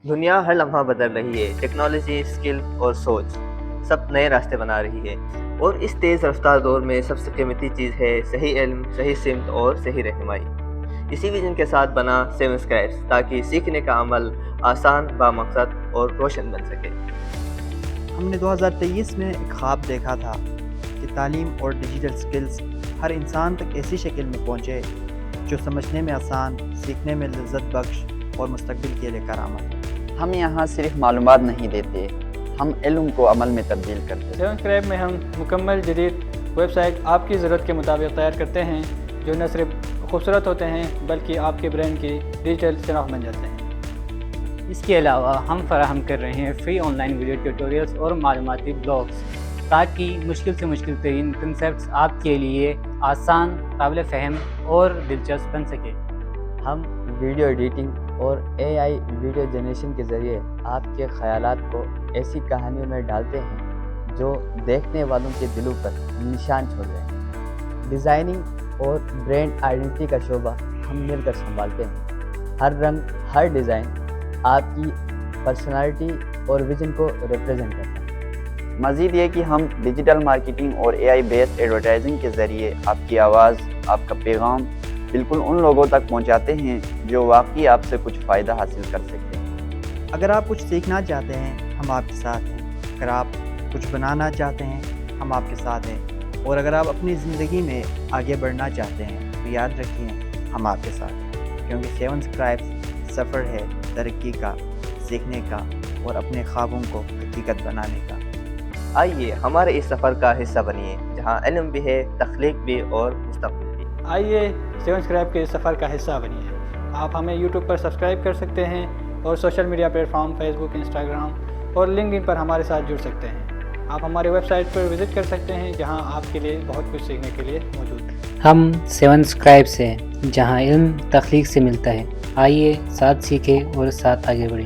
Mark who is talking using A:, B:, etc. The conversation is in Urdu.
A: دنیا ہر لمحہ بدل رہی ہے، ٹیکنالوجی، اسکل اور سوچ سب نئے راستے بنا رہی ہے، اور اس تیز رفتار دور میں سب سے قیمتی چیز ہے صحیح علم، صحیح سمت اور صحیح رہنمائی۔ اسی ویژن کے ساتھ بنا سیون اسکرائبس تاکہ سیکھنے کا عمل آسان، بامقصد اور روشن بن سکے۔
B: ہم نے 2023 میں ایک خواب دیکھا تھا کہ تعلیم اور ڈیجیٹل سکلز ہر انسان تک ایسی شکل میں پہنچے جو سمجھنے میں آسان، سیکھنے میں لذت بخش اور مستقبل کے لیے کارآمد۔
C: ہم یہاں صرف معلومات نہیں دیتے، ہم علم کو عمل میں تبدیل کرتے ہیں۔
D: سیون اسکرائب میں ہم مکمل جدید ویب سائٹ آپ کی ضرورت کے مطابق تیار کرتے ہیں، جو نہ صرف خوبصورت ہوتے ہیں بلکہ آپ کے برانڈ کی ڈیجیٹل شناخت بن جاتے ہیں۔
E: اس کے علاوہ ہم فراہم کر رہے ہیں free on line video tutorials اور معلوماتی بلاگز تاکہ مشکل سے مشکل ترین کنسیپٹس آپ کے لیے آسان، قابل فہم اور دلچسپ بن سکے۔
C: ہم ویڈیو ایڈیٹنگ اور AI ویڈیو جنریشن کے ذریعے آپ کے خیالات کو ایسی کہانیوں میں ڈالتے ہیں جو دیکھنے والوں کے دلوں پر نشان چھوڑ رہے ہیں۔ ڈیزائننگ اور برانڈ آئیڈینٹی کا شعبہ ہم مل کر سنبھالتے ہیں۔ ہر رنگ، ہر ڈیزائن آپ کی پرسنالٹی اور ویژن کو ریپرزینٹ کرتا ہے۔ مزید یہ کہ ہم ڈیجیٹل مارکیٹنگ اور AI بیسڈ ایڈورٹائزنگ کے ذریعے آپ کی آواز، آپ کا پیغام بالکل ان لوگوں تک پہنچاتے ہیں جو واقعی آپ سے کچھ فائدہ حاصل کر سکتے ہیں۔
B: اگر آپ کچھ سیکھنا چاہتے ہیں، ہم آپ کے ساتھ ہیں۔ اگر آپ کچھ بنانا چاہتے ہیں، ہم آپ کے ساتھ ہیں۔ اور اگر آپ اپنی زندگی میں آگے بڑھنا چاہتے ہیں تو یاد رکھیے ہم آپ کے ساتھ ہیں، کیونکہ سیون اسکرائبس سفر ہے ترقی کا، سیکھنے کا اور اپنے خوابوں کو حقیقت بنانے کا۔
A: آئیے ہمارے اس سفر کا حصہ بنیے، جہاں علم بھی ہے، تخلیق بھی اور مستقبل بھی۔
D: آئیے سیون اسکرائب کے سفر کا حصہ بنیے۔ آپ ہمیں یوٹیوب پر سبسکرائب کر سکتے ہیں اور social media platform Facebook, Instagram اور لنکڈ ان پر ہمارے ساتھ جڑ سکتے ہیں۔ آپ ہماری ویب سائٹ پر وزٹ کر سکتے ہیں، جہاں آپ کے لیے بہت کچھ سیکھنے کے لیے موجود ہے۔
E: ہم سیون اسکرائب سے، جہاں علم تخلیق سے ملتا ہے۔ آئیے ساتھ سیکھیں اور ساتھ آگے بڑھیں۔